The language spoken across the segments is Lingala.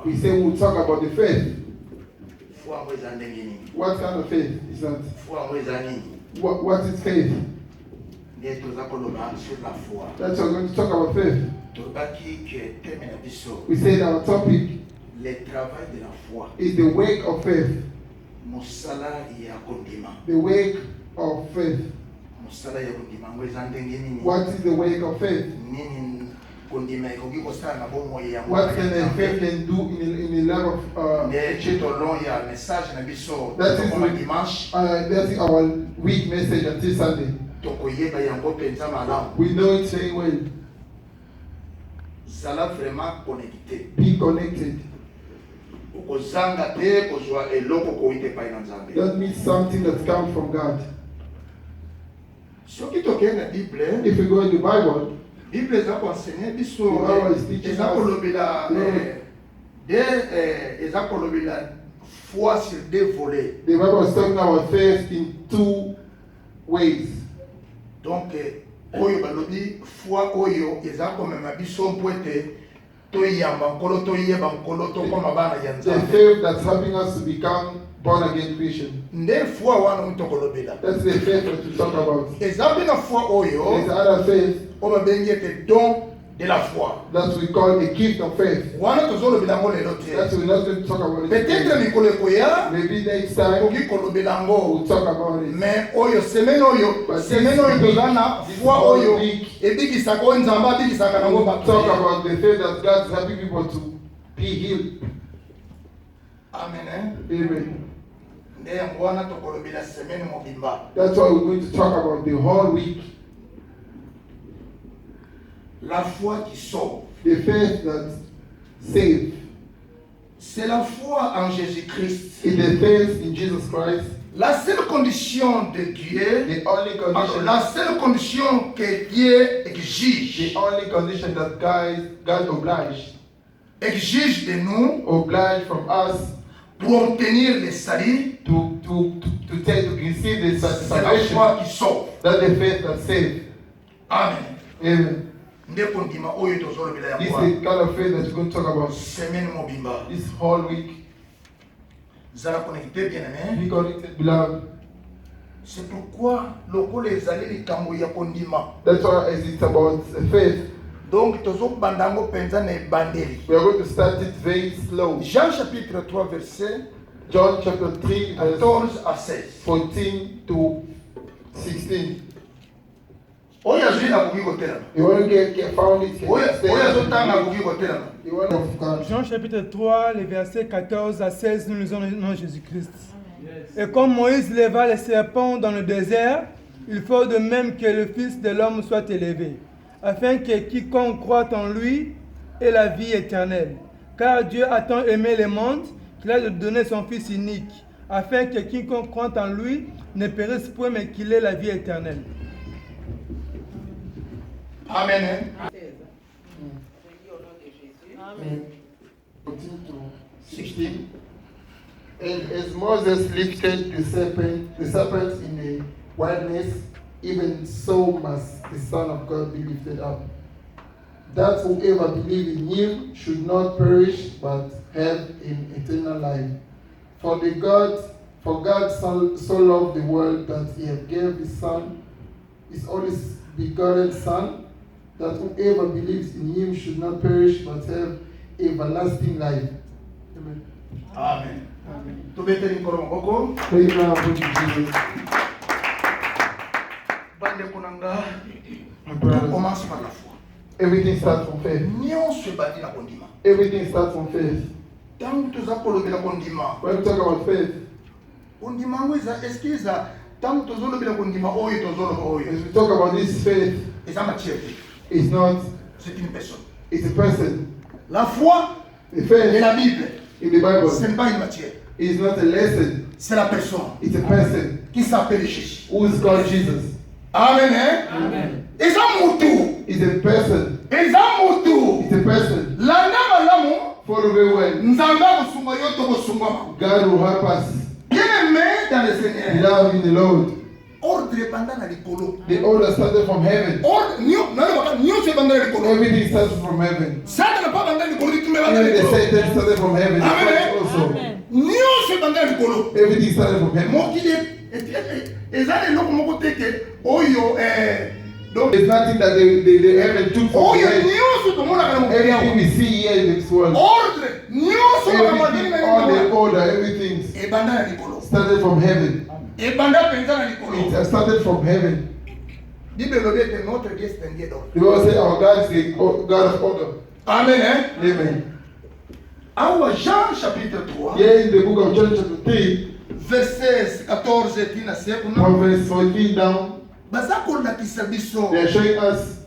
We say we'll talk about the faith. What kind of faith is that? What is faith? That's what we're going to talk about faith. We say that our topic is the work of faith. The work of faith. What is the work of faith? What can a faith can do in a lot of that's our week message until Sunday. We know it very well. Be connected. That means something that comes from God. If we go in the Bible, the Bible is teaching us the Bible is talking about faith in two ways. Donc, oyo balobi foi oyo ezako mema biso mpwete to yamba nkolo to yeba nkolo to koma bana ya nzambe. The faith that's helping us to become born again Christian. Nde foi wana mtokolobela. That's the faith that we talk about. Ezambe na foi oyo. There's other faith. On va benye te don de la foi. That we call the gift of faith. Wana tozolo bilango lelo te. That's we're not going to talk about it. Peut-être mikolo koya. Maybe next time we'll talk about it. Mais oyo semaine oyo tozana foi oyo ebikisa ko nzamba bikisa kana ngo ba talk about the faith that God is helping people to be healed. Amen. Amen. That's why we're going to talk about the whole week. La foi qui sauve. The faith that saves. C'est la foi en Jésus-Christ. It's the faith in Jesus Christ. La seule condition de Dieu, the only condition, la seule condition que Dieu exige, the only condition that God exige de nous, oblige from us, pour obtenir le salut, to receive the salvation. C'est la foi qui sauve. That's the faith that saves. Amen. Amen. This is the kind of faith that we're going to talk about this whole week. Be connected, beloved. C'est pourquoi that's why it's about faith. Donc, we are going to start it very slow. Jean chapitre 3 verset John chapter 3 verse 14 à 16. 14 to 16. You want to get found it. Jean chapitre 3, les versets 14 à 16, nous lisons le nom de Jésus-Christ. Yes. Et comme Moïse leva les serpents dans le désert, il faut de même que le Fils de l'homme soit élevé, afin que quiconque croit en lui ait la vie éternelle. Car Dieu a tant aimé le monde qu'il a donné son Fils unique, afin que quiconque croit en lui ne périsse point, mais qu'il ait la vie éternelle. Amen. Amen. 16. And as Moses lifted the serpent in the wilderness, even so must the Son of God be lifted up, that whoever believes in him should not perish but have an eternal life. For God so loved the world that he have gave his Son, his only begotten Son, that whoever believes in him should not perish but have everlasting life. Amen. Amen. Amen. Pray now to Jesus. Everything starts from faith. Everything starts from faith. When we talk about faith, as we talk about this faith, it's not, c'est une personne. It's a person. La foi the faith et la Bible, in the Bible, ce n'est pas une matière. It's not a lesson. C'est la personne. It's a person. Qui s'appelle Jésus. Who is called Jesus. Amen. Hein? Amen. It's a person. It's a person. Follow very well. God will help us. Bien-aimé dans le Seigneur. Love in the Lord. Or ordre ebanda na likolo. The order started from heaven. Nyonso ebanda na likolo. Everything started from heaven. Satana pa banda na likolo litumba ebanda na Even the likolo. Satan started from heaven. The Amen. Christ also. Nyonso ebanda na likolo. Everything started from heaven. Mokili eza eloko moko teke oyo donc There's nothing that the heaven took from oyo heaven. nyonso tomonaka na mokili Everything awa. we see here in this world. Ordre nyonso Everything, all the order, everything ebanda na likolo. started from heaven. Ebanda penza na likolo. It started from heaven. Bible elobi ete notre Dieu c'est un Dieu d'ordre. The Bible says our God is a God of order. Amen. Amen. Awa Jean chapitre 3 Here in the book of John chapter 3, verset 14 et na sekuna from verse 14 down, baza kolakisa biso they are showing us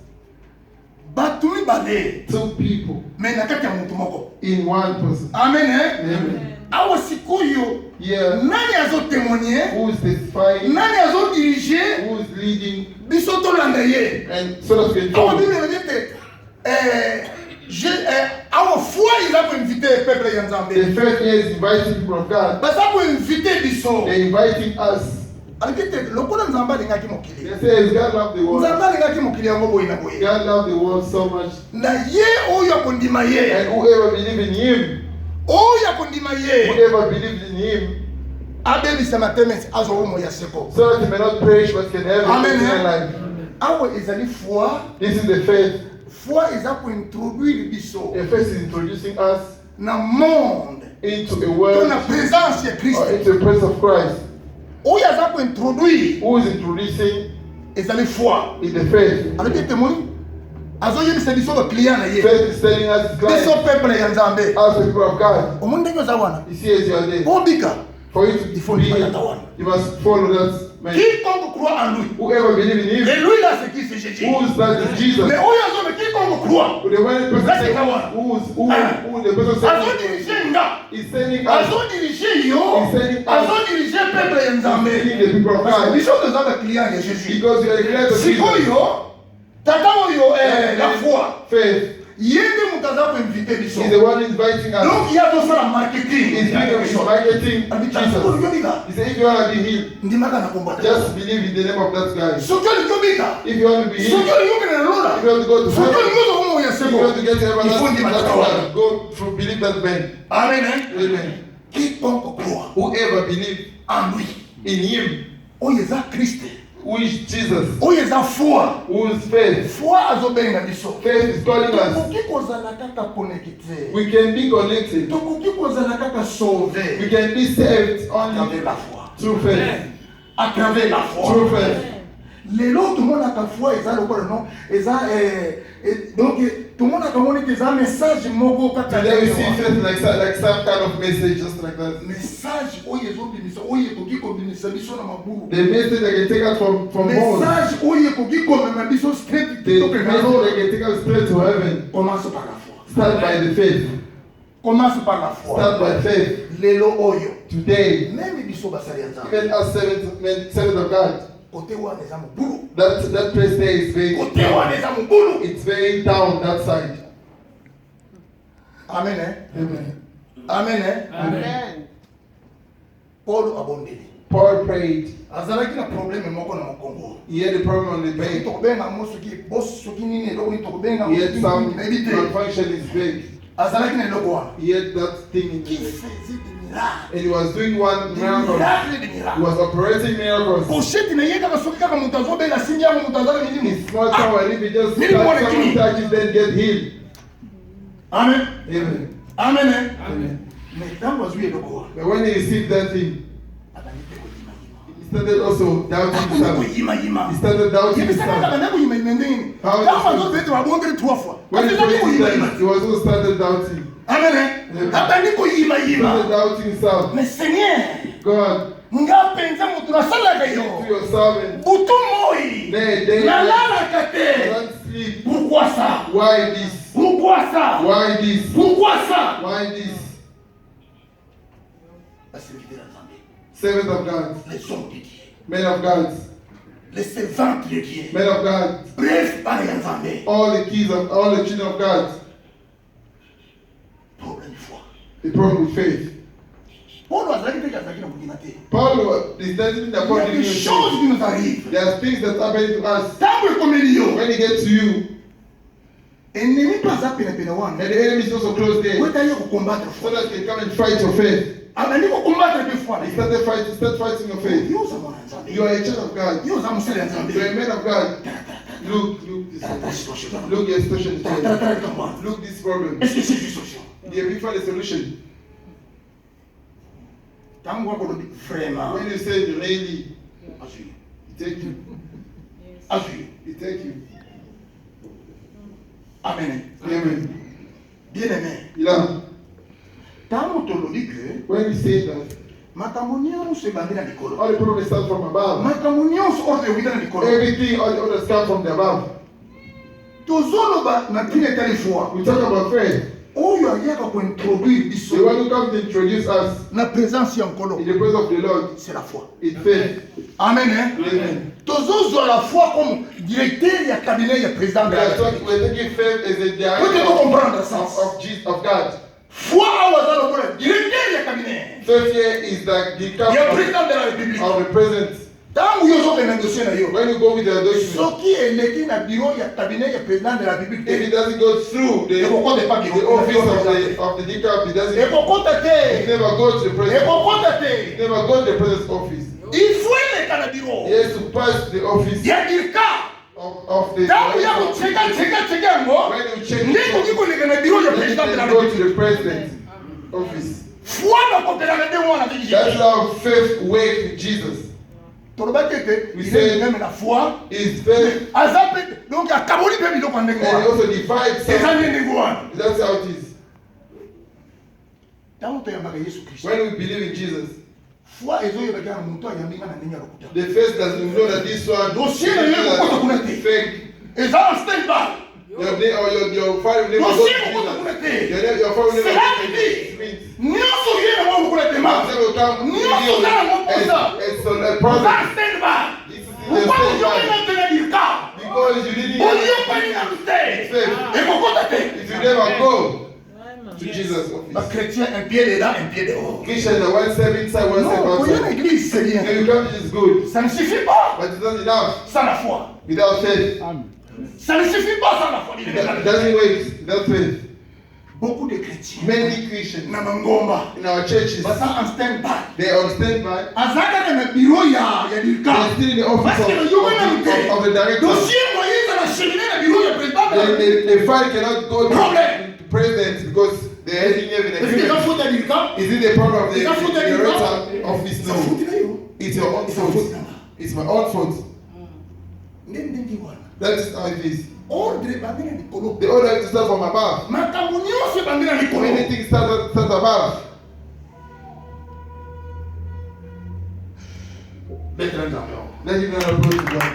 bato mibale two people me na kati ya mutu moko. in one person. Amen. Amen. Awa sikoyo Here, nani azotémoigner, who is testifying, nani azodirige who is leading, biso tolanda ye. and so that we can Awa follow. Bible elobi ete awa foi eza koinvite peuple ya The Nzambe, first year is inviting people of God. baza koinvite biso. They're inviting us. Aliki ete lokola Nzambe alingaki mokili, They say God loved the world. Nzambe alingaki mokili yango boye na boye, God loved the world so much. na ye oyo akondima ye, And whoever believes in Him, oyo akondima ye whoever believes in Him, abebisa matemesi azwa omo ya seko. so that he may not perish but can have Amen. eternal life. Awa ezali foi. This is the faith. Foi eza kointroduire biso The faith is introducing us na monde into a to world na présence ya or Kristo. into the presence of Christ. Oyo aza kointroduire Who is introducing ezali foi. in the faith. Alobi ete moni azoyebisa biso baclient na ye, Faith is telling us Christ biso peuple ya Nzambe. as the people of God. Omoni ndenge oza wana You see as you are there. obika. For you to Il faut be, le faire. you must follow that man. Quiconque croit en lui, Whoever believes in et Him, lui là c'est qui, c'est Jésus. who is that is Jesus. Mais oyo azobe quiconque croit The one person That's saying, the one. who the person saying azodirige nga, is sending us, azodirige yo, azodirige peuple ya Nzambe. leading the people of Parce que God. biso toza baclient ya Jésus. Because you are the creator of Jesus. Sikoyo tata oyo la foi Faith ye nde moto aza koinvite biso, is the one inviting us. donc ye azosala marketing. He's doing marketing Jesus. Obika He said, if you want to be healed, ndimaka na kombo te, just believe in the name of that guy. soki olingi obika, If you want to be soki healed, olingi obina na lola, if you want to go to soki heaven, olingi ozo omo ya if you want to seko, get to heaven, il faut ndima that's tata what wana. go through, believe that man. Amen. Amen. Quiconque croit Whoever believes en lui, in Him, oyo eza Kristo, who is Jesus, oyo eza foi. who is faith. Foi azobenga biso. Faith is calling us. Tokoki kozala kaka connecté, We can be connected. tokoki kozala kaka sauvé We can be saved à travers only la foi, through faith. à travers la foi. Through faith. Lelo tomonaka foi eza lokola non eza donc tomonaka moni ke eza message moko kaka Today we see faith like some kind of message, just like that. message oyo ezobimisa oyo ekoki kobimisa biso na mabulu, The message they can take us from home. message oyo ekoki komema biso straight The to message they can take us straight to heaven. commence par la foi, Start by the faith. commence par la foi. Start by faith. Lelo oyo Today, meme biso basali ya Nzambe even as servants of God, kote wana eza mobulu, that place there is very kote wana eza mobulu. it's very down that side. Amen. Amen. Amen. Amen. Paul abondeli Paul prayed. azalaki na problème moko na mokongo. He had a problem on the Soki vein. tokobenga mo soki bosi soki nini eloko nini tokobenga He had some nayebi te. malfunction in his vein. Azalaki na eloko wana. He had that thing in Qui his vein. faisait des miracles. And he was doing one Des miracle. miracles, des He miracles. was operating miracles. Pochette na ye kaka soki kaka moto azobela simbi yango moto azala minini. It's not someone if he just Maybe touch more someone than touches then get healed. Amen. Amen. Amen. Amen. Mais ntango azwi eloko wana. But when he received that thing, Abandi pe koyimayima. he started also doubting Abandi himself. koyimayima. He started doubting Yebisaka himself. abandi koyimayima ndenge. How is Ntango it? azobeti babondeli 3 fois. When he Kasi azali prayed koyimayima. that, he was also started doubting. Amen. Abandi He koyimayima. started doubting himself. Mais Seigneur, God, nga penza moto nasalaka to yo. your servant, Butu moi. day, day, Nalalaka te. don't sleep. Pourquoi ça? Why this? Pourquoi ça? Why this? Pourquoi ça? Why this? La serviteur de Nzambe, Servant of God, les hommes de Dieu, men of God, les servantes de Dieu, men of God, bref, par les Nzambe, all the children of God. problème de foi. The problem with faith. Paul azalaki te azalaki na mokina te. Paul is telling the Il y a des choses qui nous arrivent. there are things that happen to us. Ntango ekomeli yo. When it gets to you, Ennemi mpe aza penepene wana. and the enemy is also close there, Weta ye kokombattre so foi. that they come and fight your faith. Abandi kokombattre mpe foi na He yo. start fighting your faith. Yo oza mwana nzambe. You are a child of God. Yo oza mosali ya nzambe. You are a man of God. Look this. Look your situation is here. Look this problem. Est-ce que c'est une solution? Have you found a solution? Ntango akolobi vraiment. When you say really, Azui. he take you. Azui. He take you. Amen. Amen. Bien-aimé. Beloved, Ntango tolobi que when we say that, makambo nyonso ebandi na likolo. all the problems start from above. Makambo nyonso oyo ewita na likolo. Everything, all the others come from the above. Tozoloba na ntina etali foi. We talk about faith. Oyo ayaka kointroduire biso The one who comes to introduce us na présence ya nkolo. in the presence of the Lord C'est la foi. is faith. Amen. Hein? Amen. Tozozwa la foi comme directeur ya cabinet ya président de la République. We're taking faith as a Peut-être director comprendre ça. of Jesus, of God. Foi awa aza lokola directeur ya cabinet Faith here is like the ya captain président de la République. of the president. Ntango yo ozokenda dossier na yo. When you go with the document, Soki eleki na bureau ya cabinet ya président de la République if it te. doesn't go through the office of the DCAP, it doesn't. Ekokota It te. never go to the president. Ekokota It te. never go to the president's office. Il faut eleka na bureau He has to pass the office ya dirka. of the. Ntango ya kocheka yango. When you check Nde koki koleka na bureau ya then président de la you go République. to the president's office. Foi bakopelaka nde mwana te That's Jésus. how faith works with Jesus. tolobaki ete We il say- est même la foi Is faith, aza mpe donc akaboli mpe biloko ya ndenge and he wana also divides. eza Some. nde ndenge wana That's how it is. ntango toyambaka yesu kristo When we believe in Jesus, foi ezoyebaki na moto ayambinga na ndenge ya lokuta the faith doesn't know that this one Dossier na ye kokota kuna te. fake. eza na stand by Your name or your father will never go Dossier to kokota kuna Jesus. te Your father will never Cela go to veut dire, Jesus. nyonso ye na mwa lokula tema After will come to nyonso you eza na mwa posa as a oza prophet. stand by This is the pourquoi same ozokenda man. tena dirka Because you didn't oyokani na te ekokota te if you never go to Jesus' office. bakrétien un pied dedans un pied dehors Christians are one step inside, one step non koya na outside. église c'est bien When you come, it is good. ça ne suffit pas But it's not enough sans la foi. without faith. Ça ne suffit pas sans la foi. It doesn't work without faith. Beaucoup de chrétiens Many Christians na mangomba in our churches, baza en stand-by. they are on standby. Azaka na bureau ya They are dirka. still in the office Parce que le yoga na of the director. dossier Moïse na cheminé na bureau ya président. The file cannot go Problem. to president because they are heading here in Est-ce que ça agreement. fout à dirka? Is it the problem of the Is that food that you director office? Ça fout No. na yo. It's your own It's a food. fault. It's my own fault. Ndenge wana. That is how it is. Ordre bandina likolo. The order has to start from above. Makambo nyonso bandina likolo. Anything starts above. D'être un champion. Let him not approach to God.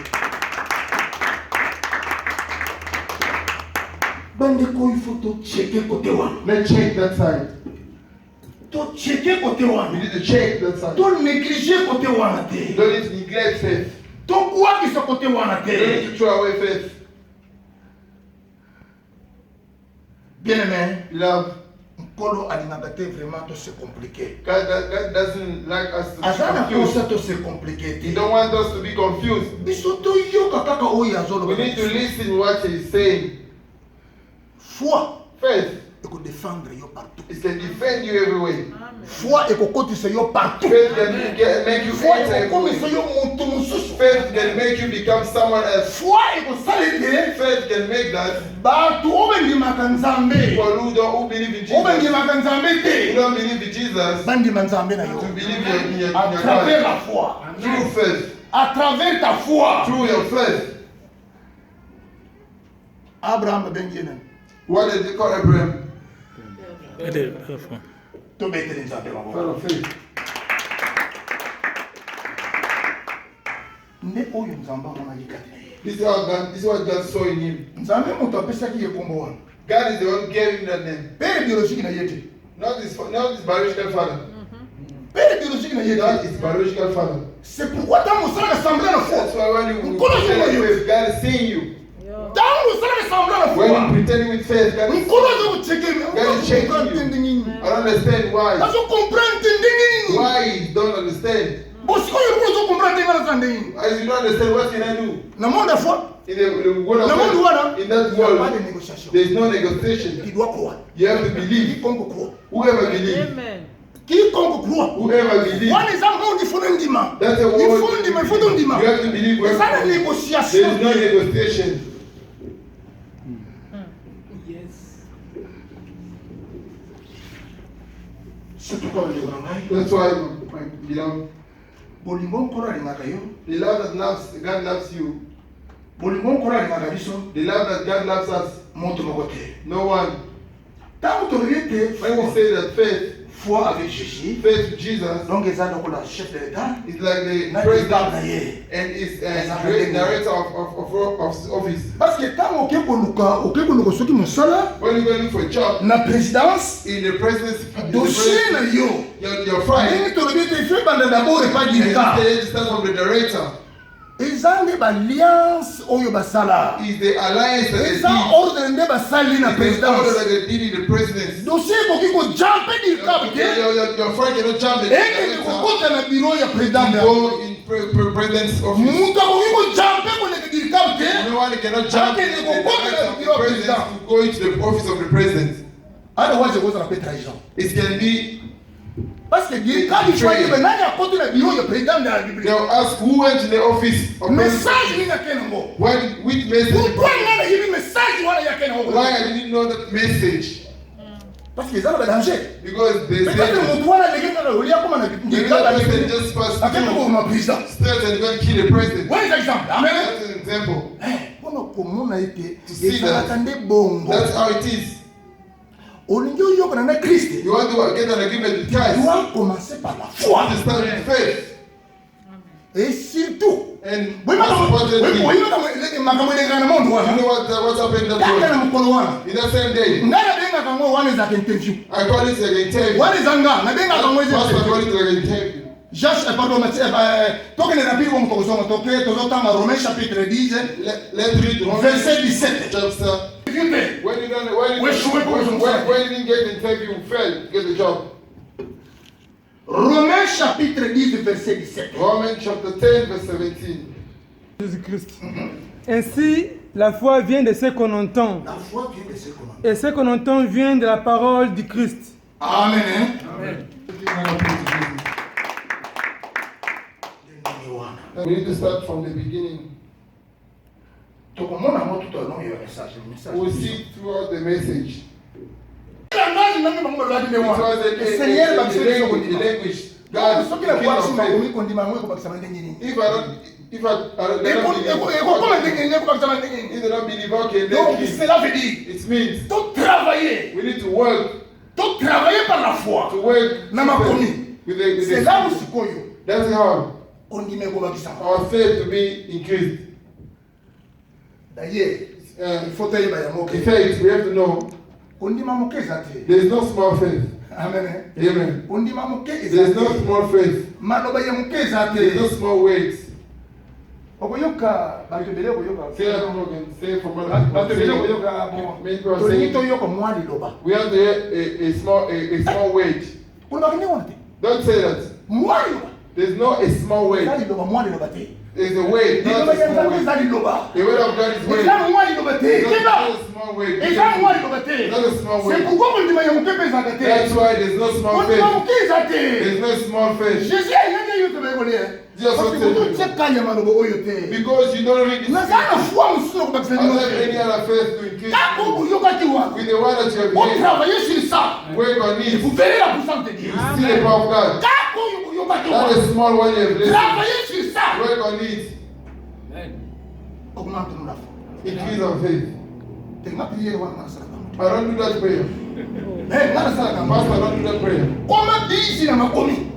Bandeko il faut to checker côté wana. Let's check that side. To checker côté We wana. need to check that side. To négliger côté wana te. Don't need to neglect faith. To kuwaki sa côté wana Don't need te. to throw away faith. Bien aimé. Love. Nkolo alingaka te vraiment to se compliquer. God doesn't like us to Azana be confused. posa to se compliquer He te. don't want us to be confused. Biso to yoka kaka oyo azoloba. We need to listen what he's saying. Foi Faith eko défendre yo partout. is can defend you everywhere. Foi eko kotisa yo partout. Faith can make you Foi enter eko komisa everywhere. yo moto mosusu. Faith can make you become someone else. Foi eko salete Faith can make that bato obendimaka nzambe. people who believe in Jesus, Obendimaka nzambe who te. don't believe in Jesus, Bandima nzambe na to yo. believe in your À travers God. la foi. Through faith, À travers ta foi. through your faith. Abraham bengi yena. What did they call Abraham? To betele nzambe wa. Father of faith. Nde oyo nzambe amonaki kati na ye. This is what God saw in him. Nzambe moto apesaki ye kombo wana. God is the one gave him that name. Pere biologique na ye te. Not his biological father. Pere biologique na ye Not te. his biological father. C'est pourquoi tant mosala na semblant na That's foi. why when you Nkolo pretend yo. with faith, God is seeing you. Tant mosala na semblant na When you foi. pretending with faith, God is Nkolo zo cheke me. God is checking you. I don't understand why. Azo comprendre ndenge You Why you don't understand? Parce que vous comprenez pas. As you don't understand, what can I do? Dans le monde de foi, In the world of dans le monde God, in that il n'y a pas world, de négociation. there is no negotiation. Il doit croire. You have to believe. Quiconque croit. Whoever believes, Quiconque croit. whoever believes. Moi, les hommes, il faut un dimanche. That's a Il word. faut un dimanche, il faut un dimanche. You have to believe. C'est ça la There négociation. is no negotiation. Surtout quand on est dans la That's why, my beloved, bolingo nkolo alingaka yo. the love that loves God loves you. Bolingo nkolo alingaka biso. The love that God loves us. Moto moko te. No one. Tant que tu regardes When we say that faith foi avec Jésus, with Jesus donc ils ont le chef de l'État. is like the Na president président naye. and is great director of office. Parce que tant oke koluka soki mosala When you go look for a job na présidence, in the presidency, dossier na yo. your file, Ndenge tolobi te fait banda d'abord et pas and d'État. it starts from the director. Eza nde balliance oyo basala. Is the alliance that they Eza did. ordre nde basali na It's the order présidence. that they did in the presidency. Dossier ekoki kojampe d'État te. Your file cannot jump the Ekende director. kokota na biro ya président. Go in president's office. Mutu akoki kojampe koleka d'État te. No one cannot jump the director of the president to go into the office of the president. Otherwise ekozala mpe trahison. It can be. Parce que quand il faut dire nani akoti na biro ya président de la République. They'll ask who went to the office of Message president. ni na kengo. Which message? Pourquoi nana yibi message wana ya kengo? Why I didn't know that message? Parce que ça va danger. Because they Peut-être said mutu wana leki na ulia kama na the d'État other la person just passed akenda through, ko ma président. straight and go and kill the president. One example. Amen. That's an example. Mpona komona ete To see ezalaka that. nde bongo. That's how it is. Olingi oyokana na Christ. You want to get an agreement with Christ? Tu dois commencer par la You foi. want to start with faith. Et surtout, And oui, most importantly, you makambo eleka na monde wana. know what's happened in that Kaka world? na mokolo wana. In that same day, Nga nabengaka ngo wana ezaka interview. I call it like an interview. Wana ezanga nabengaka ngo eza Pastor call interview. it like an interview. Pardon, tokende na biko mokosoma toke tozotanga Romains chapitre 10 Let's read Romans verset 17. chapter. Interview te. When you don't, when you didn't get the interview, you failed to get the job. Romains chapitre 10 verset 17. Romans chapter 10, verse 17. Jésus-Christ. Ainsi, la foi vient de ce qu'on entend. La foi vient de ce qu'on entend. Et ce qu'on entend vient de la parole du Christ. Amen. Amen. We need to start from the beginning. Tokomona mo tout au long ya message. We'll see throughout the message. Langage nami bango balobaki nde It was wana. the Seigneur bakisa biso language, kondima. the language. God, soki the na king kwasi of makomi faith. kondima yango ekobakisama ndenge nini? If I don't Ekokoma ndenge nini ekobakisama ndenge nini? if they don't believe, okay, Donc then cela veut dire it means to travailler, we need to work par la foi. to work Na makomi. with the C'est là où sikoyo that's how kondima ekobakisama. our faith to be increased. D'ailleurs, il faut toyeba yango The ke faith, we have to know kondima moke eza te. there is no small faith. Amen. Amen. Kondima moke There eza is no te. small faith. Maloba ya moke eza There is no te. small weight. Okoyoka bato ebele okoyoka. Say I don't know, can say from what Bato ebele I'm okoyoka Many people are tolingi saying toyoka mwa liloba. we have to hear a small weight. Kolobaka nde wana te. Don't say that. Mwa liloba. There's no a small weight. Eza liloba mwa liloba te. There's a weight, not Liloba a ya small Nzambe weight. eza liloba. The word of God is weight. Eza mwa liloba te. Not Keba. a small weight. Eza mwa liloba te. Not a small C'est weight. pourquoi kondima ya moke mpe ezalaka te. That's why there's no small Kondima faith. moke eza te. There's no small faith. Jésus ayaki yo tobekolia. Jesus Parce que said kutu it. tie kanya maloba oyo te. Because you don't read this. naza na foi mosusu na kobakisa I bino don't have any te. other faith to increase Tango boyokaki wana. with the one that you have On gained. travaille sur ça. Work on it. Vous verrez la puissance de Dieu. See the power of God. Tango boyokaki That wana. is small one you have listened. Travaillez sur ça. Work on it. Augmente-nous la foi. Increase our faith. Te nga prière wana na sala kama. I don't do that prayer. Nga na sala kama. Pastor, I don't do that prayer. Koma bizi na makomi.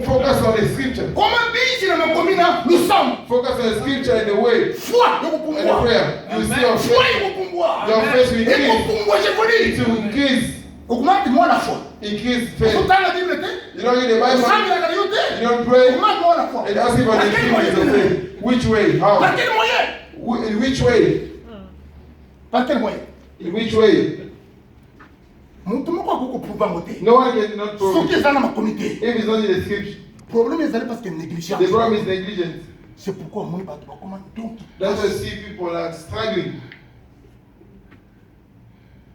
Focus on the scripture. Koma bizi na makomi na lusam. Focus on the scripture and the way Foi and the yokupungua. prayer. You see your Foi faith. yokupungua. Your faith will increase. Ekopungua je vous dis. To increase. Augmente moi la foi. Increase faith. Sotana Bible te. You don't read the Bible. Sambila na yote. You don't pray. Augmente moi la foi. And ask him for the Par quel increase of moyen? faith. Which way? How? Par quel moyen? In which way? Par quel moyen? In which way? moto moko akoko prouver ngo te No one can not prove soki it. eza na makomi te If it's not in the scripture, problème ezali parce que négligence the problem is negligence. c'est pourquoi omoni bato bakoma donc That's why I see people are struggling.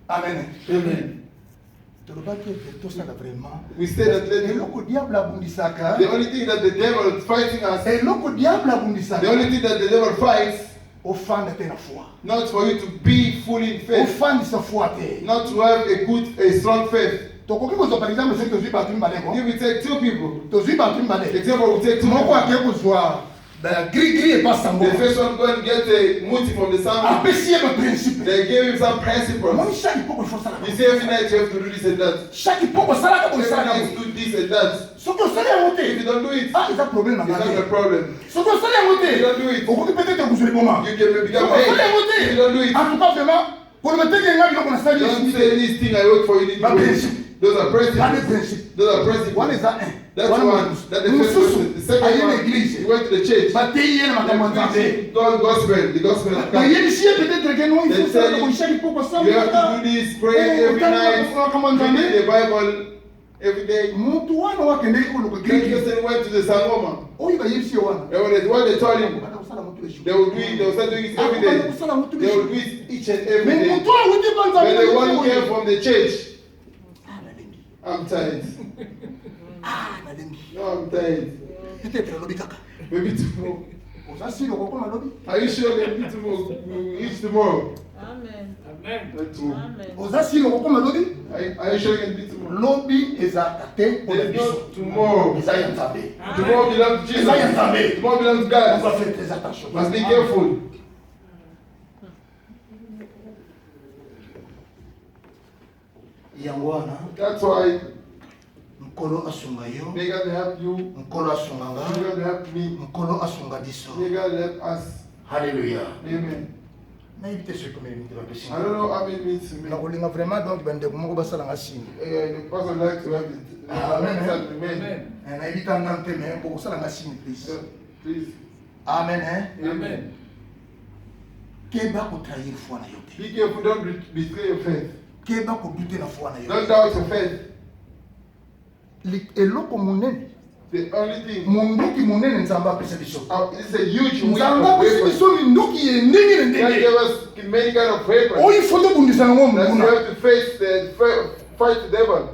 amen Amen. tolobaki ete tosala vraiment We say that eloko diable abundisaka the only thing that the devil is fighting us, eloko diable the abundisaka only thing that the devil fights, ofanda te na foi not for you to be fully in faith, ofandisa foi te not to have a strong faith. tokoki kozwa par exemple soki tozwi bato mibaleko If we take two people, tozwi bato mibale example, we take two moko people. ake kozwa grigri epasango The first one go and get a muti from the sound. apesi ye baprincipe They gave him some principles. omoni chaque poko ifosalaka You say every night you have to do this and that. chaque poko osalaka Every bosalaka night do this and that. soki osali yango If you te don't do it, eza problème na it's not a ngate problem. soki osali yango te You don't do it. okoki peut-être kozwa liboma You can become soki osali yango hey. If you te don't do it, en tout cas vraiment koloba teke nga biloko nasali don't say this thing I work for you. Need to But do principle. it. Those are ane principles. principe Those are principles. wana eza That's one. That's the first person. The second aye na one, église he went to the church. bateyi ye na makambo ya nzambe Preaching God gospel, the gospel of God. bayebisi ye peut-être ke no They tell you, ifosalaka poko you have to do this, pray every night, makambo ya reading nzambe the Bible every day. motu wana wakendeki koluka That grigri person went to the Sangoma. oyo bayebisi ye wana And what they told him, bana kosala motu esu they will do it, they will start doing it every day. kosala motu They will esu do it each and every mais day. motu awuti When the one banzambe came from the church, nalengi I'm tired. nalengi No, I'm tired. peut-être alobi kaka Maybe tomorrow. oza sili okokoma alobi Are you sure maybe tomorrow? We'll eat tomorrow. Amen. Not true. Amen. oza sili okokoma alobi Are you sure you can be tomorrow? lobi ezalaka te mpona There's biso no tomorrow. eza ya nzambe Tomorrow belongs to eza ya Jesus. nzambe Tomorrow belongs to on va God. faire très attention Must be careful. yango wana That's why nkolo asunga yo may God help you. nkolo asunga nga May God help me. nkolo asunga biso May God help us. halleluya Amen. nayebi te soki komemite bapesi I don't know how many means to me. nakolinga vraiment donc bandeko moko basalanga sini The person like to have it. Amen. Amen. nayebi ta ndan te me bokosalanga sini please So, please. amen Amen. keba kotrahir foi na yo te Be careful. Don't betray your faith. keba kodute na foi na yo Don't doubt your faith. eloko monene The only thing. mondoki monene nzambe apesa biso It's a huge nzambe weapon. apesi biso mindoki ye ndenge na God ndenge gave us many kind of weapons. oyo ifo tobundisa nango That you monguna have to face the fight the devil.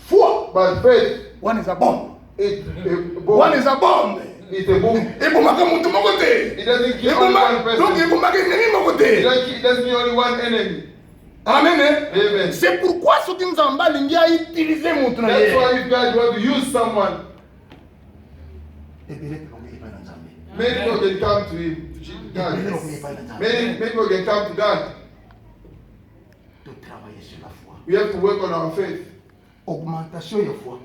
foi But faith, wana eza bombe it's a wana bomb. eza bombe It's a bomb. ebomaka motu moko te It doesn't kill only one donc person. ebomaka endenge moko te It doesn't mean only one enemy. amen Amen. c'est pourquoi soki nzambe alingi autilize motu na That's ye why if God want to use someone, ebele pelonge epai na nzambe many people can come to him, to God. ebele pelonge epai na nzambe Many people can come to God. totravaille sur la foi We have to work on our faith. augmentation ya foi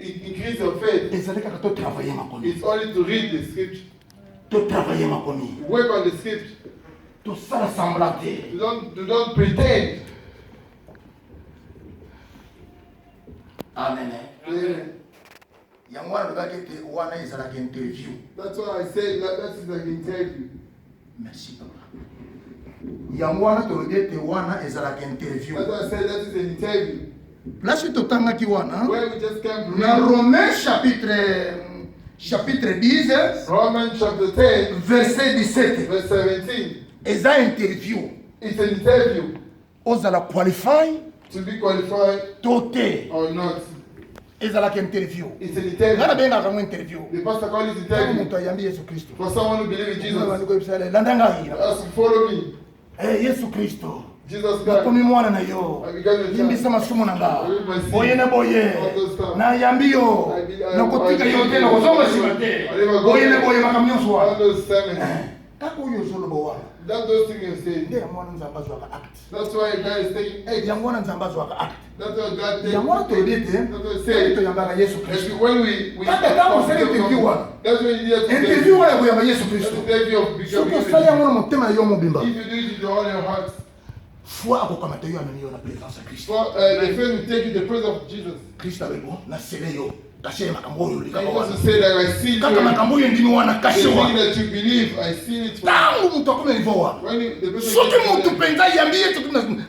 Increase your faith. ezali kaka totravaille makomi It's only to read the scripture. totravaille makomi Work on the scripture. tosala semblant te You don't pretend. amen Amen. yango wana lobaki ete wana ezalaka interview That's why I say that is like interview. merci papa yango wana tolobi ete wana ezalaka interview That's why I say that is an interview. place totangaki wana Where we just came to na read romain chapitre 10 Romans chapter 10, verset 17 verse 17. eza interview It's an interview ozala qualify to be qualified to te or not. ezalaka interview It's an nga interview. nabengaka yango interview The pastor calls it ntango interview moto ayambi yesu kristo for someone who believes in Jesus. koyebisa landa ngai Ask to follow me. yesu kristo Jesus nakomi Christ. mwana na yo I become your child. limbisa masumu na nga I will my sin. boye na boye All those stuff. nayambi yo nakotika yo te nakozonga nsima te boye na boye makambo nyonso All wana those sermons. kaka oyo ozoloba wana That those things you say. nde yango wana nzambe azwaka acte That's why God is taking action. yango wana nzambe azwaka acte That's why God takes. yango wana tolobi ete That's what I say. toyambaka yesu kristo When we Kaka kama usali interview wana. that's when you need to interview wana koyamba yesu That's kristo the interview of soki becoming. osali yango na motema na yo mobimba If you do it with all your heart, foi akokamata yo amemi yo na présence ya kristo the faith will take you to the presence of Jesus. kristo abebo nasele yo caché makambo oyo I lika also wana say that I see you. kaka makambo oyo ndimi wana The caché thing wana that you believe, I see it. tangu mutu akome nivo wana When the person soki gets mutu to mpenza yambi yetu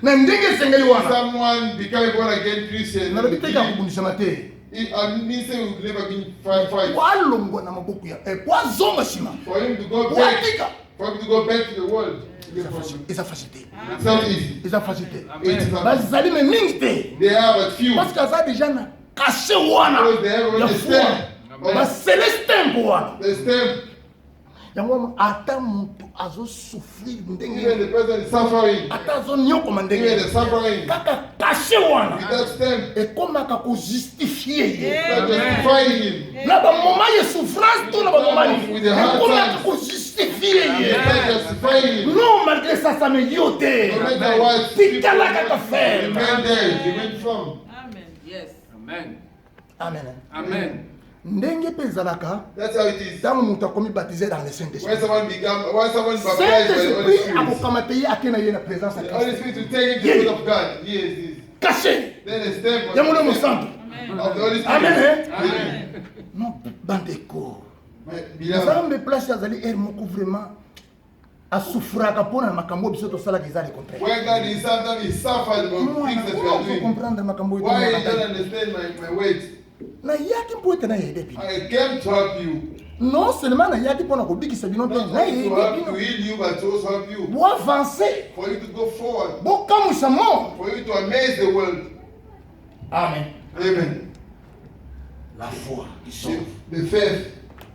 na ndenge esengeli wana someone becoming born again Christian, nalobi te ka kobundisama te I mean, say we've never been fight. walongwa na maboko ya po azonga nsima For him to go back, watika for him to go back to the world, eza facile te it's not easy. eza facile te It's not. bazali me mingi te They are but few. parce que aza déjà na caché wana Because they have ya the foi stamp. bacelestempo wana The stamp. yango wana ata mutu azosouffrir Even ndenge the person is suffering. ata azonyokoma Even ndenge the suffering. kaka caché wana With that stamp, ekomaka kojustifie ye that justifying him. na bamoma ye souffrance to na bamoma With the hard ekomaka times. kojustifie ye That justifying him. non malgré ça ça me yo te No matter what, tikala kaka faire remain there. Remain firm. Amen. Yes. Amen. amen Amen. ndenge mpe ezalaka That's how it is. ntango moto akomi baptisé dans le Saint-Esprit When someone is baptized by the Holy Saint-Esprit Spirit, akokamata ye ake na ye na présence ya the Holy Christ Spirit will take him to the will of God. Yes, yes. caché Then the stamp ya molemo santo of the Holy Spirit. amen Amen. non bandeko My beloved, nzambe place azali ere moko vraiment asufraka mpo na makambo biso tosalaka eza le contraire where God is sometimes he suffered from things that we are doing. comprendre makambo oyo Why you tomona don't te. understand my weight? nayaki mpo ete nayede bino I came to help you. non seulement nayaki mpo na kobikisa bino Not te only nayede to help to bino heal you, but to also help you. boavance For you to go forward. bokamwisa monde For you to amaze the world. amen Amen. la foi qui The, sauve the faith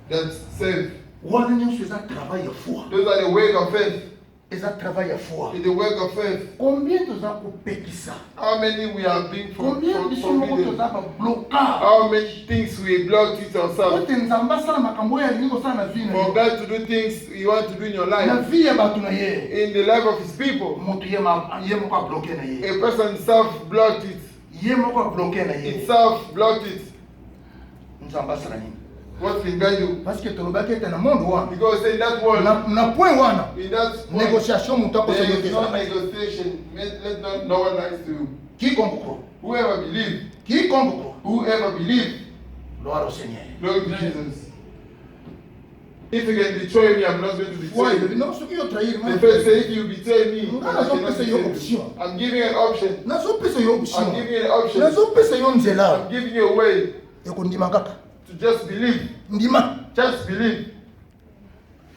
that saves. wana nyonso eza travail ya foi Those are the work of faith. eza travail ya foi In the work of faith. combien toza kopekisa How many we have been combien biso moko forbidden? toza bablokage How many things we blocked it ourselves? ote nzambe asala makambo oyo alingi kosala na vie na For ye God to do things you want to do in your na life. vie ya bato na ye In the life of his people. moto ye moko abloke na ye A person self-blocked it. ye moko abloke na ye Itself blocked it. nzambe asala nini What can God do? parce que tolobaki ete na monde wana Because in that world, na point wana in that point, négociation moto akosa there yo is te no ezala negotiation. Let no one lies to you. quiconque croit Whoever believes, quiconque croit whoever believes, gloire au Seigneur glory to Jesus. If you can betray me, I'm not going to betray foi you. non soki yo trahir The first say, if you betray me, Nga I cannot nazopesa yo betray option. you. I'm giving you an option. nazopesa yo I'm option giving you an option. nazopesa yo nzela I'm giving you a way ekondima kaka to just believe. ndima Just believe.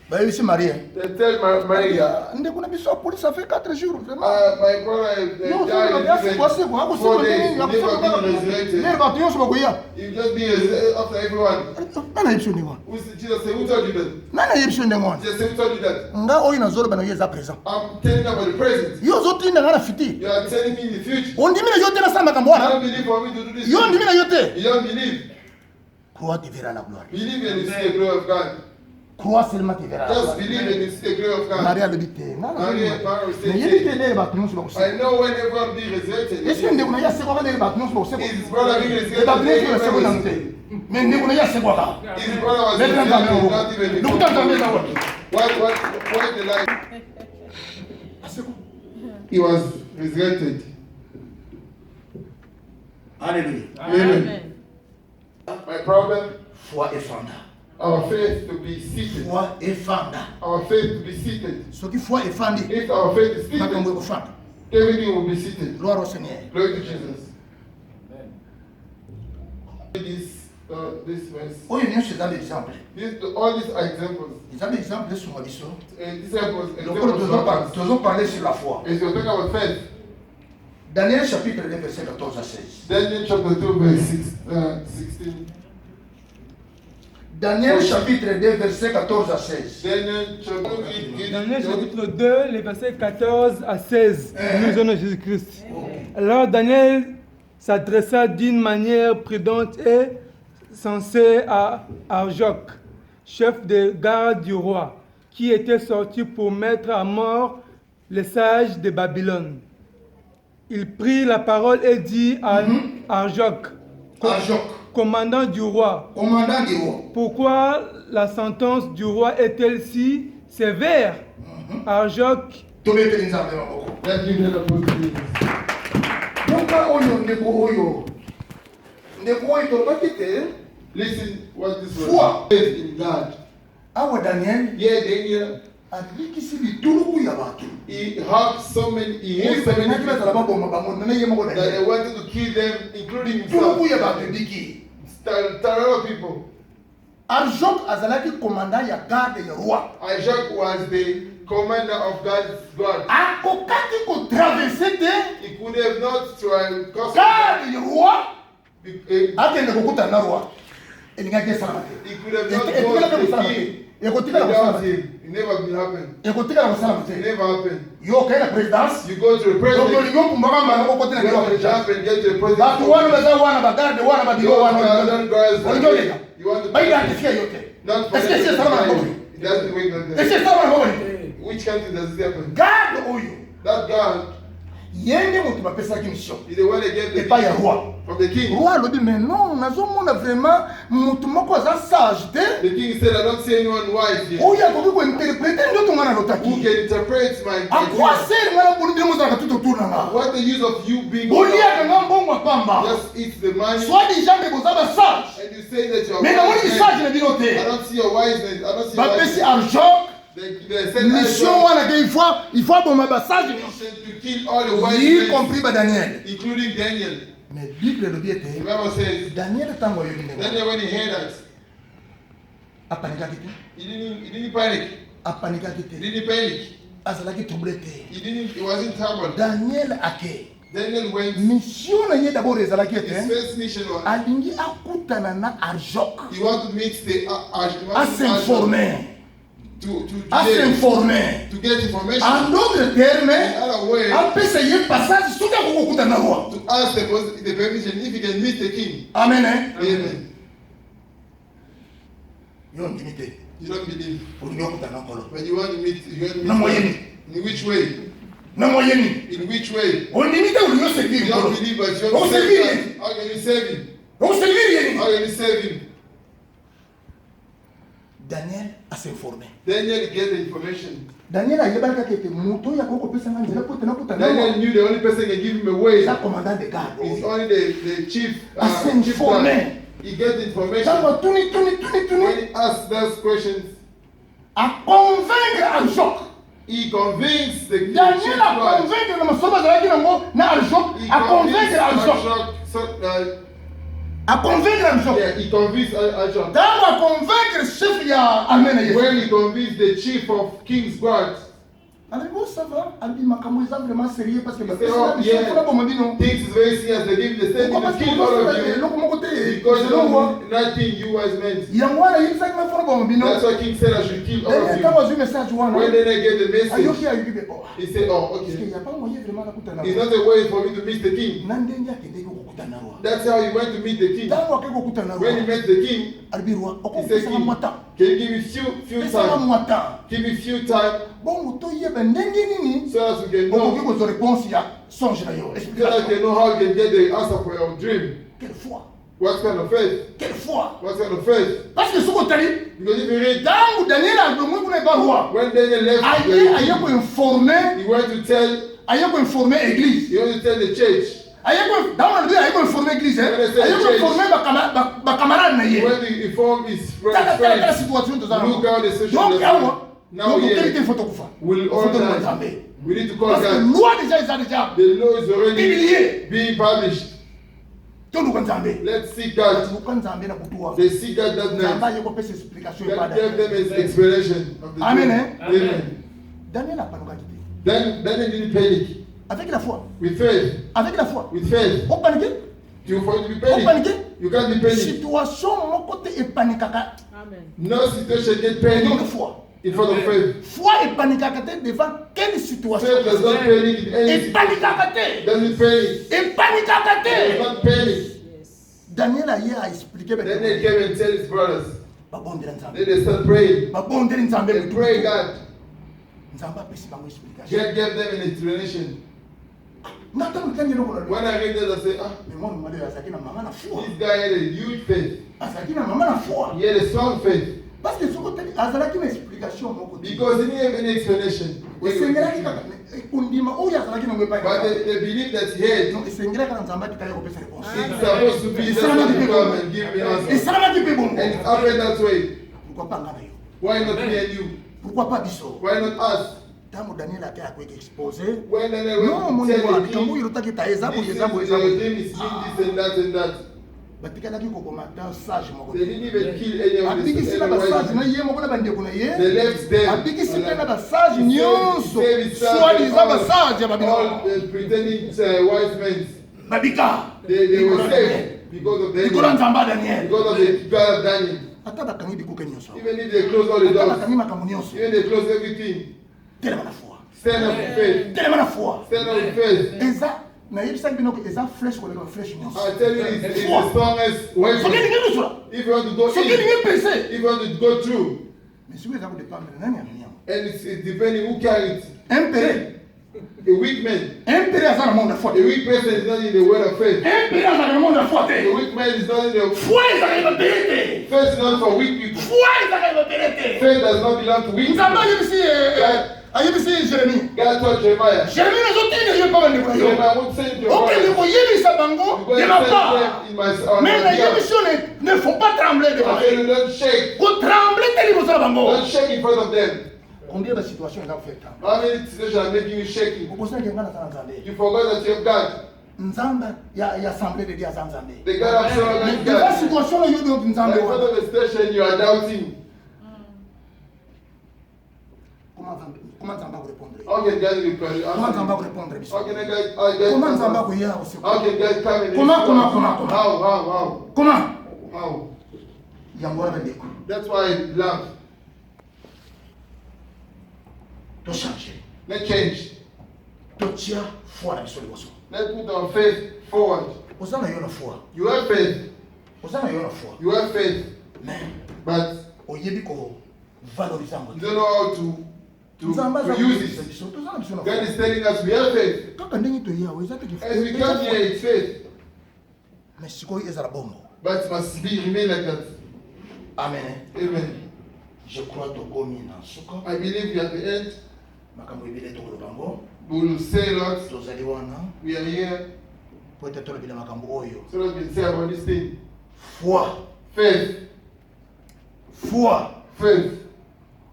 bayebisi marie They tell Maria, ndeko na biso apolisi afe 4 jours vraiment my brother Non, died in akosekwa 4 days. Never been resurrected. lere bato nyonso bakoya You just be resurrected after everyone. nani ayebi biso ndenge wana Jesus said, who told you that? nani ayebi biso ndenge wana Jesus said, who told you that? nga oyo nazoloba na yo eza présent I'm telling you about the present. yo ozotinda nga na futur You are telling me in the future. ondimi na yo te nasala makambo You wana don't believe for me to do this. yo ondimi na yo te You don't believe. croix te verra la gloire Believe and you see the glory of God. croix seulement te verra la Just gloire believe and you see the glory of God. marie alobi te nga Maria, nayebi te lere bato nyonso bakoseka I know when everyone be resurrected. eske ndeko na ye asekwaka lere bato nyonso bakoseka His brother being bato nyonso basekwa nanu resurrected. te me ndeko na ye asekwaka His brother was lere na nzambe resurrected, yango not even lokuta nzambe eza wapi what the life? asekwa He was resurrected. alleluya Amen. My problem, foi efanda our faith to be seated. foi efanda Our faith to be seated. soki foi efandi If our faith is makambo seated, ekofanda everything will be seated. gloire au seigneur Glory to Jesus. This verse. oyo nyonso eza l'exemple All these examples. eza l'exemple esunga biso Examples lokolo of us. tozoparle sur la foi As you're talking about faith, daniel chapitre 2 verset 14 à 16 Daniel chapter 2, verse 16. daniel chapitre 2 verset 14 à 16 Daniel chapter Daniel chapitre 2, les versets 14 à 16, nous sommes Jésus-Christ. Alors Daniel s'adressa d'une manière prudente et sensée à Arjoc, chef de garde du roi, qui était sorti pour mettre à mort les sages de Babylone. Il prit la parole et dit à Arjoc, Arjoc, commandant du roi, commandant du roi pourquoi la sentence du roi est-elle si sévère? Arjoc tobeteli nzambe maboko Let's give them a positive. yoka oyo ndeko oyo tolobaki te Listen what this Foi. was. Faith in God. Awa Daniel, Yeah, Daniel, abikisi bituluku ya batu. he had so many, he Oyo had so many benaki people bazala baboma bango nana ye moko that Daniel. they wanted to kill them, including himself. Tuluku ya batu biki. A lot of people. Arjok azalaki commandant ya garde ya roi. Isaac was the commander of God's God. Akokaki ko traverser te He could have not tried because garde ya roi. he Akende kokuta na roi. Elingaki esala te. could have not Ekotikala gone to kosala the te. king Ekotikala without kosala te. him. It never will happen. Ekotikala kosala It te. never happened. Yo kaya présidence. You go to the Donc president, olingo kumbaka mbala ko kotina you kwa have to présidence. jump and get to the president. Batu wana baza wana bagarde wana babiro wana. Olingo leka. You want to Ba identifier yote. not for Est-ce que c'est ça them ma to It doesn't work like Est-ce that. que ça va bonne? Which country does it happen? Garde oyo. That God Yende moto bapesaki mission. is the one that gave the Epai ya king roi. from the king. Roi alobi mais non nazomona vraiment moto moko aza sage te. The king said, I don't see anyone wise here Oyo akoki kointerprete ndoto nga who nalotaki. can interpret my A quoi dream. sert nga naponi ndenge mozalaka tout autour na nga? What the use of you being Boliaka nga mbongo ya pamba. just eat the money Soit déjà mpe boza basage. and you say that you are Mais namoni wise. sage na bino I te. don't see your wiseness. I don't see Bapesi your wiseness. argent. They said Mission wana ke il faut aboma basage nyonso. to kill all the wise Y men, compris ba Daniel. including Daniel. Mais Bible elobi The ete Bible says, Daniel ntango ayoki ndenge Daniel, when he heard that, apanikaki te. he didn't panic. Apanikaki He te. didn't panic. Azalaki troublé te. He wasn't troubled. Daniel ake. Daniel went, Mission na ye d'abord ezalaki his ete first mission was, alingi akutana na Arjok. he wanted to meet the, A s'informer. to A s'informer. to get information. En d'autres termes, In other words, apesa ye passage soki akokokutana na roi. to ask the permission if he can meet the king. Amen. Eh? Amen. Yo ndimi te. You don't believe, Olingi okutana na nkolo. but you want to meet Na moyeni. in which way? Na moyeni. In which way? Ondimi te olingi oservir You don't nkolo. believe, but you Oh, want to servir. save him. How can you save him? Oservir yeni. How can you save him? Daniel a s'informer. Daniel get the information. Daniel ayebaki kaka ete moto oyo akokopesa nga nzela po ete nakutana na Daniel roi. knew the only person can give him a way Eza commandant de garde. is only the chief. A Chief s'informer. guard. He get the information. Ntango atuni. When he asked those questions, A convaincre Arjok. he convinced the chief Daniel a guard. convaincre na masomo azalaki nango na Arjok. He A convaincre Arjok. Arjok. A convaincre Arjok. Yeah, he convinced Arjok. Ntango a convaincre chef ya armée na ye. When he convinced the chief of King's Guard, Alobi bon ça va. Alobi makambo eza vraiment sérieux parce que he said, bapesi oh na mission yeah, mpona boma bino. things is very serious. They give the same Pourquoi to parce que kill all of bozosala you eloko moko te. because you Selon moi. don't do nothing you wise men. Yango wana yebisaki na mpona boma bino. That's why King said I should kill all Daniel of ntango you. azwi message wana. When they get the Ayoki message, ayoki be oh. he said, oh, Parce qu'il okay. n'y a pas moyen vraiment nakutana. It's not a way for me to meet the king. Na ndenge akendeki kokutana na roi. That's how he went to meet the king. Ntango akei kokutana na When he roi. met the king, Alobi roi he said, okopesanga king, mwa temps. can you give me few Pesanga time? mwa temps. Give me few time Bongo toyeba ndenge nini so that we can okoki know, kozwa réponse ya songe na yo. so that we Explication. can know how we can get the answer for your dream. Quelle foi. What kind of faith? Quelle foi. What kind of faith? Parce que soki otali Because if you read, ntango Daniel alongwe kuna eba roi. when Daniel left, Aye koinforme. he went to tell, Aye koinforme église. he went to tell the church. Aye koinforme église. Aye koinforme bakamarade na He ye. went to inform his Tala friends. situation tozala Look nango. how the situation Donc is. awa Now donc here, qualité faut tokufa. we'll all Faut tokufa die. Nzambe. We need to call Parce que God. loi déjà eza déjà The law is already publié. being published. Toluka Nzambe. Let's seek God. Toluka Nzambe na butu wa. They seek God that Nzambe night. aye kopesa explication God epada. gave them his explanation of the Amen, dream. eh? Amen. Daniel apanukaki te. Then Daniel didn't panic. Avec la foi. With faith. Avec la foi. With faith. Opaniqué. You for you to be Opaniqué. panic. You can't be panic. Situation moko te epanikaka. No situation get Donc panic foi. in front of faith. Foi epanikaka te devant quelle situation. Faith does not panic in any situation. Epanikaka te. Doesn't panic. Epanikaka Does te. not panic. Daniel aye a expliqué Then they came and tell his brothers. babondela Then Nzambe. they start praying. Babondela Nzambe. They pray God. Nzambe apesi bango explication. God gave them an explanation. Nata mutenge loko na When I read that, I say, ah, mais moi mama azaki na mama na foi. this guy had a huge faith. Azaki na mama na foi. He had a strong faith. Parce que soko tali azalaki na explication moko te. Because he didn't have any explanation. Esengelaki kaka kundima oyo azalaki nango epai But they believe that he had. donc esengelaka na nzambe akitali kopesa réponse It's supposed to be just to come and give me answer. esalamaki mpe bongo And it happened that way. pourquoi pas nga na yo Why not me and you? pourquoi pas biso Why not us? ntango daniel ake akoki expose When they non were moni wa telling likambo oyo him, elotaki ta eza boye this eza boye is eza the boye dream is mean this and that and that. batikalaki kokoma ta sage moko They didn't even kill any of abikisi na the basage na wise. ye moko na bandeko na ye They left them. abikisi mpe na basage nyonso Save his son soit and diza basage ya all babino the pretending wise men. babika They were saved because of likolo Daniel. nzambe ya daniel Because of the God of Daniel. ata bakangi bikuke nyonso Even if they close all the ata doors, bakangi makambo nyonso even they close everything, telema na foi stand up with faith. telema na foi Stand up with faith. eza nayebisaki bino ko eza flèche koleka baflèche nyonso I tell you, it's the strongest soki weapon. elingi lusula If you want to go soki in, elingi pese if you want to go through, mais sikoyo eza kodependre nani amemi yango and it's depending who carry it. impere A weak man. impere aza na monde ya foi A te weak person is not in the word of faith. impere azalaka na monde ya foi A te weak man is not in the foi ezalaka ebapere te faith is not for weak people. foi ezalaka ebapere te Faith does not belong to weak nzambe people. ayebisi jérémie God told Jeremiah, jérémie nazotinde yo mpa bandeko na yo Jeremiah won't send your okende word. koyebisa bango Go de and ma send part them in my on mais my behalf. nayebisi yo ne faut pas trembler devant I tell you, eux don't shake. kotremble te liboso na bango Don't shake in front of them. combien de situations eza kofeta How many situations are making you shaking? okosaki nga naza na nzambe You forgot that you have God. nzambe ya assemblée de dieu aza nzambe The God of Solomon is eza God. situation oyo donc And nzambe in front wana of the station, you are doubting. comment nzambe akorépondre How can God reply? comment nzambe How akorépondre biso can God comment nzambe answer? akoya oseku How can God come and Comment, respond? comment? How? comment How? yango wana bandeko That's why I love. tochange Let's change. totia foi na biso liboso Let's put our faith forward. oza na yo na foi You have faith. oza na yo na foi You have faith. mais But oyebi kovalorize yango you te don't know how to nzambe aza use koyebisa it. biso toza na biso na God foi is telling us we have faith. kaka ndenge toyawo eza teke As we come here, it's faith. mais sikoyo ezala bongo But it must be remain like that. amen Amen. je crois tokomi na suka I believe we are at the end. makambo ebele tokoloba ngo We will say a lot. tozali wana We are here po ete tolobela makambo oyo so that we can say about this thing. foi Faith. Faith.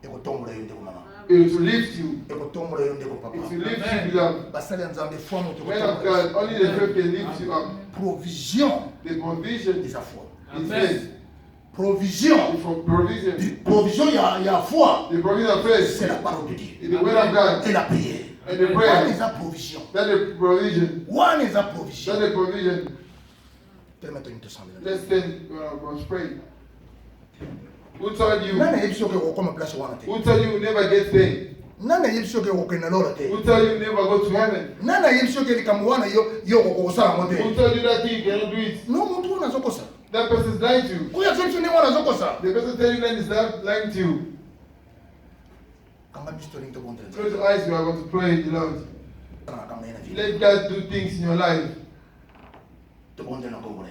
ekotombola yo ndeko mama It will lift you. ekotombola yo ndeko It papa will lift you, beloved. basali ya nzambe foi moto Men of God, only the faith can lift you up. provision The provision is eza foi faith. provision For provision. provision ya foi The provision of faith c'est la parole de is Dieu the word of God. et la prière And the one prayer. eza provision That's the provision. one eza That's provision the provision. tellement toni tosambela Let's stand was pray. Who told you? nani ayebi soki okokoma place wana te Who told you you never get there? nani ayebi soki okokenda lola te Who told you you never go to heaven? nani ayebi soki likambo wana yo okokosala yango Who te told you that thing you cannot do it? no muntu wana azokosa That person is lying to you. oyo azo biso ndenge wana azokosa The person telling you that is not lying to you. kanga biso tolingi tokondela Close your eyes, we are going to pray the Lord. makambo ye na vie Let God do things in your life. tokondela nkombo na